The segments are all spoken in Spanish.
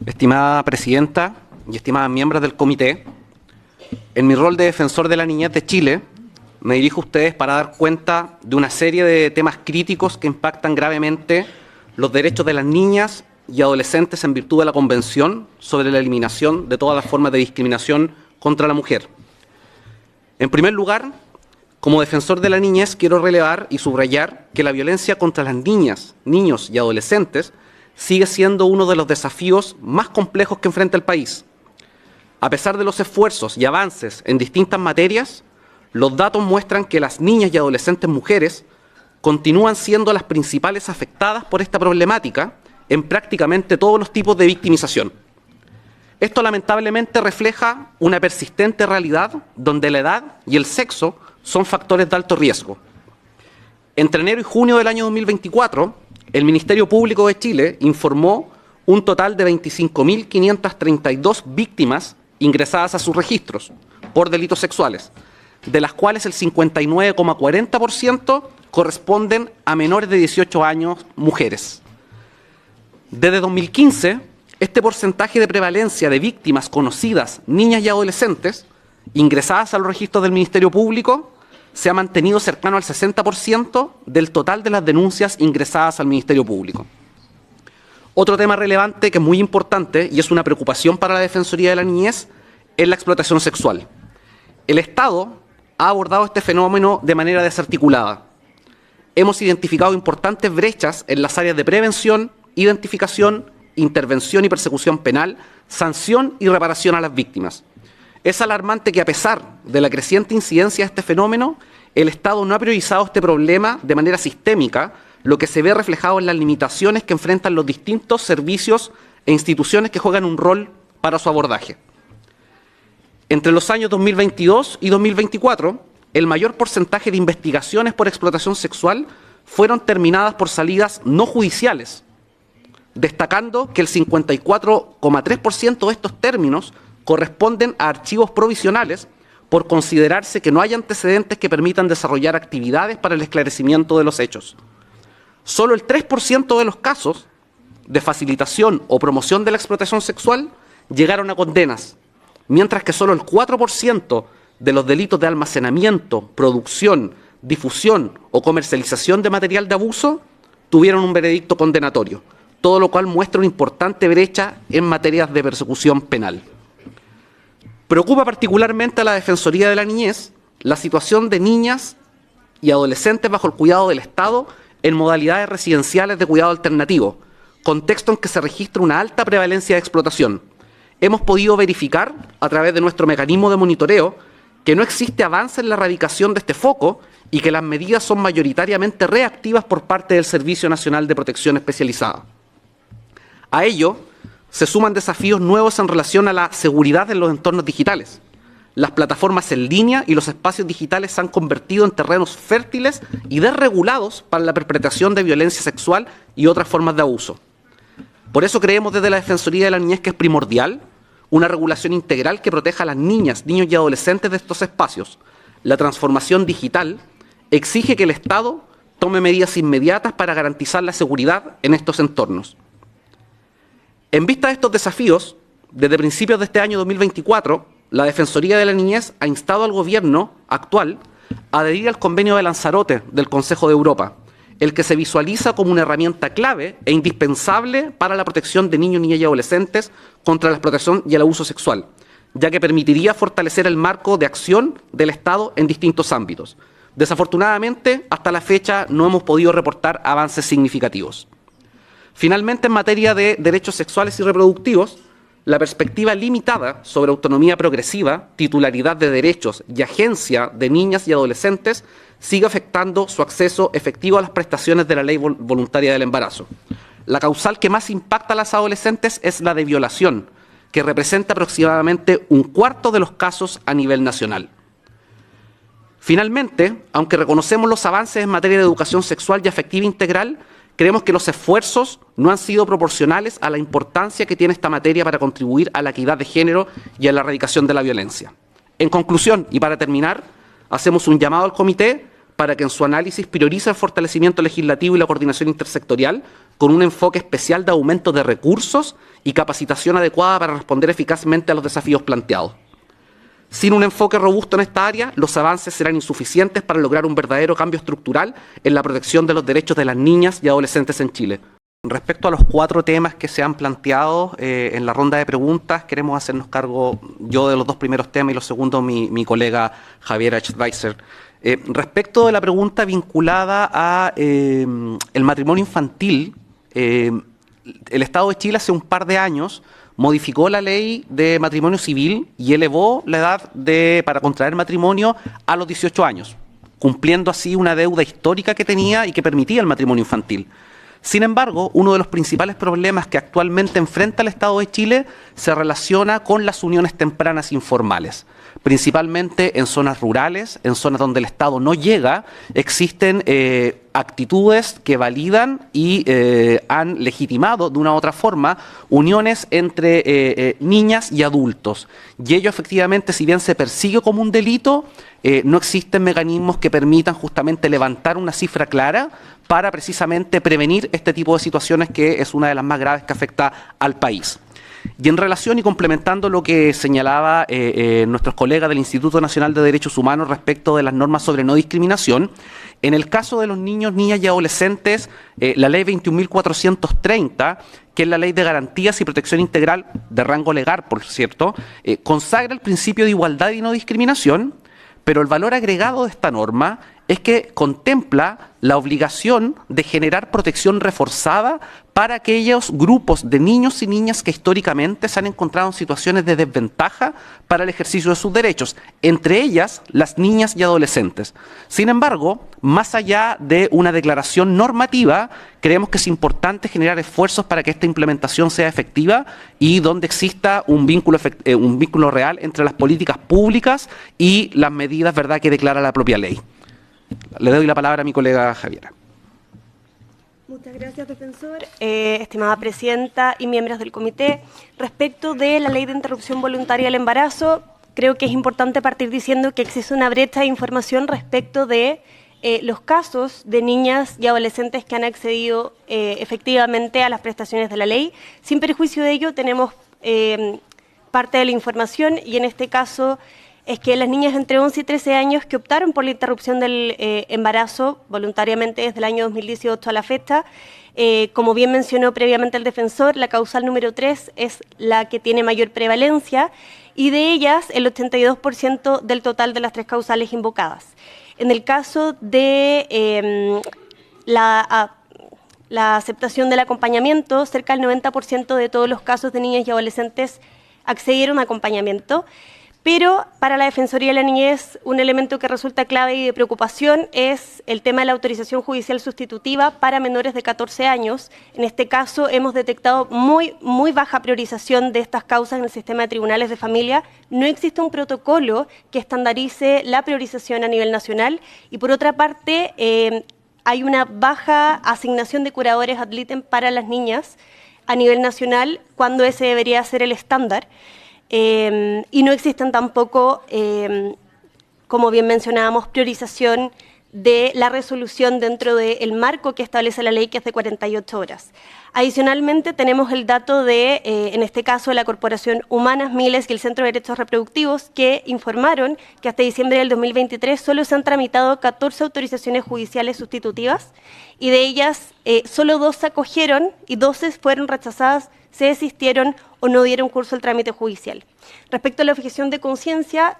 Estimada presidenta y estimadas miembros del comité, en mi rol de defensor de la niñez de Chile, me dirijo a ustedes para dar cuenta de una serie de temas críticos que impactan gravemente los derechos de las niñas y adolescentes en virtud de la Convención sobre la eliminación de todas las formas de discriminación contra la mujer. En primer lugar, como defensor de la niñez, quiero relevar y subrayar que la violencia contra las niñas, niños y adolescentes sigue siendo uno de los desafíos más complejos que enfrenta el país. A pesar de los esfuerzos y avances en distintas materias, los datos muestran que las niñas y adolescentes mujeres continúan siendo las principales afectadas por esta problemática en prácticamente todos los tipos de victimización. Esto lamentablemente refleja una persistente realidad donde la edad y el sexo son factores de alto riesgo. Entre enero y junio del año 2024, el Ministerio Público de Chile informó un total de 25.532 víctimas ingresadas a sus registros por delitos sexuales, de las cuales el 59,40% corresponden a menores de 18 años mujeres. Desde 2015, este porcentaje de prevalencia de víctimas conocidas, niñas y adolescentes, ingresadas a los registros del Ministerio Público, se ha mantenido cercano al 60% del total de las denuncias ingresadas al Ministerio Público. Otro tema relevante que es muy importante y es una preocupación para la Defensoría de la Niñez es la explotación sexual. El Estado ha abordado este fenómeno de manera desarticulada. Hemos identificado importantes brechas en las áreas de prevención, identificación, intervención y persecución penal, sanción y reparación a las víctimas. Es alarmante que a pesar de la creciente incidencia de este fenómeno, el Estado no ha priorizado este problema de manera sistémica, lo que se ve reflejado en las limitaciones que enfrentan los distintos servicios e instituciones que juegan un rol para su abordaje. Entre los años 2022 y 2024, el mayor porcentaje de investigaciones por explotación sexual fueron terminadas por salidas no judiciales, destacando que el 54,3% de estos términos corresponden a archivos provisionales por considerarse que no hay antecedentes que permitan desarrollar actividades para el esclarecimiento de los hechos. Solo el 3% de los casos de facilitación o promoción de la explotación sexual llegaron a condenas, mientras que solo el 4% de los delitos de almacenamiento, producción, difusión o comercialización de material de abuso tuvieron un veredicto condenatorio, todo lo cual muestra una importante brecha en materias de persecución penal. Preocupa particularmente a la Defensoría de la Niñez la situación de niñas y adolescentes bajo el cuidado del Estado en modalidades residenciales de cuidado alternativo, contexto en que se registra una alta prevalencia de explotación. Hemos podido verificar, a través de nuestro mecanismo de monitoreo, que no existe avance en la erradicación de este foco y que las medidas son mayoritariamente reactivas por parte del Servicio Nacional de Protección Especializada. A ello se suman desafíos nuevos en relación a la seguridad en los entornos digitales. Las plataformas en línea y los espacios digitales se han convertido en terrenos fértiles y desregulados para la perpetración de violencia sexual y otras formas de abuso. Por eso creemos desde la Defensoría de la Niñez que es primordial una regulación integral que proteja a las niñas, niños y adolescentes de estos espacios. La transformación digital exige que el Estado tome medidas inmediatas para garantizar la seguridad en estos entornos. En vista de estos desafíos, desde principios de este año 2024, la Defensoría de la Niñez ha instado al gobierno actual a adherir al convenio de Lanzarote del Consejo de Europa, el que se visualiza como una herramienta clave e indispensable para la protección de niños, niñas y adolescentes contra la explotación y el abuso sexual, ya que permitiría fortalecer el marco de acción del Estado en distintos ámbitos. Desafortunadamente, hasta la fecha no hemos podido reportar avances significativos. Finalmente, en materia de derechos sexuales y reproductivos, la perspectiva limitada sobre autonomía progresiva, titularidad de derechos y agencia de niñas y adolescentes sigue afectando su acceso efectivo a las prestaciones de la ley voluntaria del embarazo. La causal que más impacta a las adolescentes es la de violación, que representa aproximadamente un cuarto de los casos a nivel nacional. Finalmente, aunque reconocemos los avances en materia de educación sexual y afectiva integral, creemos que los esfuerzos no han sido proporcionales a la importancia que tiene esta materia para contribuir a la equidad de género y a la erradicación de la violencia. En conclusión, y para terminar, hacemos un llamado al comité para que en su análisis priorice el fortalecimiento legislativo y la coordinación intersectorial con un enfoque especial de aumento de recursos y capacitación adecuada para responder eficazmente a los desafíos planteados. Sin un enfoque robusto en esta área, los avances serán insuficientes para lograr un verdadero cambio estructural en la protección de los derechos de las niñas y adolescentes en Chile. Respecto a los 4 temas que se han planteado en la ronda de preguntas, queremos hacernos cargo yo de los 2 primeros temas y los segundos mi colega Javier Schweitzer. Respecto de la pregunta vinculada a el matrimonio infantil, el Estado de Chile hace un par de años modificó la ley de matrimonio civil y elevó la edad para contraer matrimonio a los 18 años, cumpliendo así una deuda histórica que tenía y que permitía el matrimonio infantil. Sin embargo, uno de los principales problemas que actualmente enfrenta el Estado de Chile se relaciona con las uniones tempranas informales. Principalmente en zonas rurales, en zonas donde el Estado no llega, existen actitudes que validan y han legitimado de una u otra forma uniones entre niñas y adultos. Y ello efectivamente, si bien se persigue como un delito, no existen mecanismos que permitan justamente levantar una cifra clara para precisamente prevenir este tipo de situaciones que es una de las más graves que afecta al país. Y en relación y complementando lo que señalaba nuestros colegas del Instituto Nacional de Derechos Humanos respecto de las normas sobre no discriminación, en el caso de los niños, niñas y adolescentes, la ley 21.430, que es la ley de garantías y protección integral de rango legal, por cierto, consagra el principio de igualdad y no discriminación, pero el valor agregado de esta norma es que contempla la obligación de generar protección reforzada para aquellos grupos de niños y niñas que históricamente se han encontrado en situaciones de desventaja para el ejercicio de sus derechos, entre ellas las niñas y adolescentes. Sin embargo, más allá de una declaración normativa, creemos que es importante generar esfuerzos para que esta implementación sea efectiva y donde exista un vínculo real entre las políticas públicas y las medidas, ¿verdad?, que declara la propia ley. Le doy la palabra a mi colega Javiera. Muchas gracias, defensor. Estimada presidenta y miembros del comité, respecto de la ley de interrupción voluntaria del embarazo, creo que es importante partir diciendo que existe una brecha de información respecto de los casos de niñas y adolescentes que han accedido efectivamente a las prestaciones de la ley. Sin perjuicio de ello, tenemos parte de la información y en este caso es que las niñas entre 11 y 13 años que optaron por la interrupción del embarazo voluntariamente desde el año 2018 a la fecha, como bien mencionó previamente el defensor, la causal número 3 es la que tiene mayor prevalencia y de ellas el 82% del total de las 3 causales invocadas. En el caso de la aceptación del acompañamiento, cerca del 90% de todos los casos de niñas y adolescentes accedieron a acompañamiento. Pero para la Defensoría de la Niñez, un elemento que resulta clave y de preocupación es el tema de la autorización judicial sustitutiva para menores de 14 años. En este caso hemos detectado muy baja priorización de estas causas en el sistema de tribunales de familia. No existe un protocolo que estandarice la priorización a nivel nacional y por otra parte hay una baja asignación de curadores ad litem para las niñas a nivel nacional cuando ese debería ser el estándar. Y no existen tampoco, como bien mencionábamos, priorización de la resolución dentro del marco que establece la ley, que es de 48 horas. Adicionalmente, tenemos el dato de, en este caso, la Corporación Humanas, Miles y el Centro de Derechos Reproductivos, que informaron que hasta diciembre del 2023 solo se han tramitado 14 autorizaciones judiciales sustitutivas y de ellas solo 2 se acogieron y 12 fueron rechazadas, se desistieron o no dieron curso al trámite judicial. Respecto a la objeción de conciencia,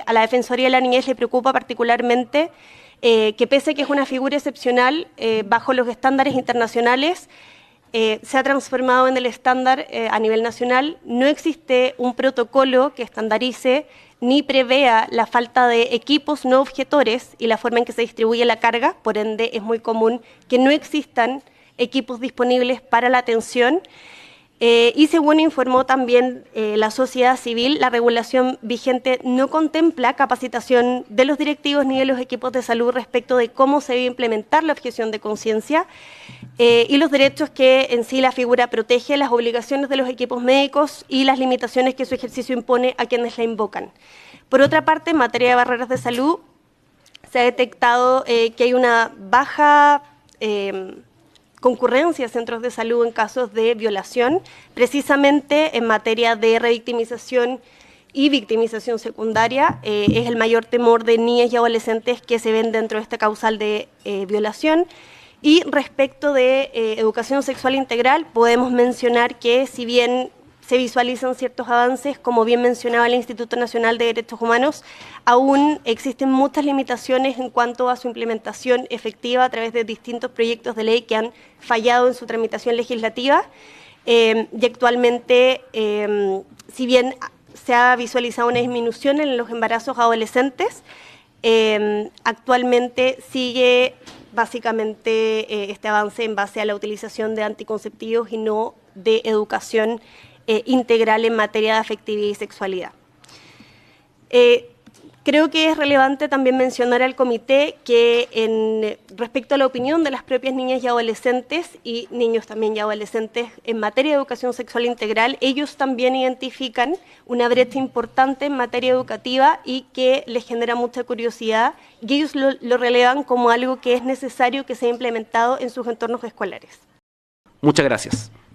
a la Defensoría de la Niñez le preocupa particularmente que pese a que es una figura excepcional bajo los estándares internacionales, se ha transformado en el estándar a nivel nacional. No existe un protocolo que estandarice ni prevea la falta de equipos no objetores y la forma en que se distribuye la carga, por ende es muy común que no existan equipos disponibles para la atención. Y según informó también la sociedad civil, la regulación vigente no contempla capacitación de los directivos ni de los equipos de salud respecto de cómo se debe implementar la objeción de conciencia y los derechos que en sí la figura protege, las obligaciones de los equipos médicos y las limitaciones que su ejercicio impone a quienes la invocan. Por otra parte, en materia de barreras de salud, se ha detectado que hay una baja concurrencia a centros de salud en casos de violación, precisamente en materia de revictimización y victimización secundaria. Es el mayor temor de niñas y adolescentes que se ven dentro de esta causal de violación. Y respecto de educación sexual integral, podemos mencionar que si bien se visualizan ciertos avances, como bien mencionaba el Instituto Nacional de Derechos Humanos, aún existen muchas limitaciones en cuanto a su implementación efectiva a través de distintos proyectos de ley que han fallado en su tramitación legislativa. Y actualmente, si bien se ha visualizado una disminución en los embarazos adolescentes, actualmente sigue básicamente este avance en base a la utilización de anticonceptivos y no de educación integral en materia de afectividad y sexualidad. Creo que es relevante también mencionar al comité que respecto a la opinión de las propias niñas y adolescentes y niños también y adolescentes en materia de educación sexual integral, ellos también identifican una brecha importante en materia educativa y que les genera mucha curiosidad, y ellos lo relevan como algo que es necesario que sea implementado en sus entornos escolares. Muchas gracias.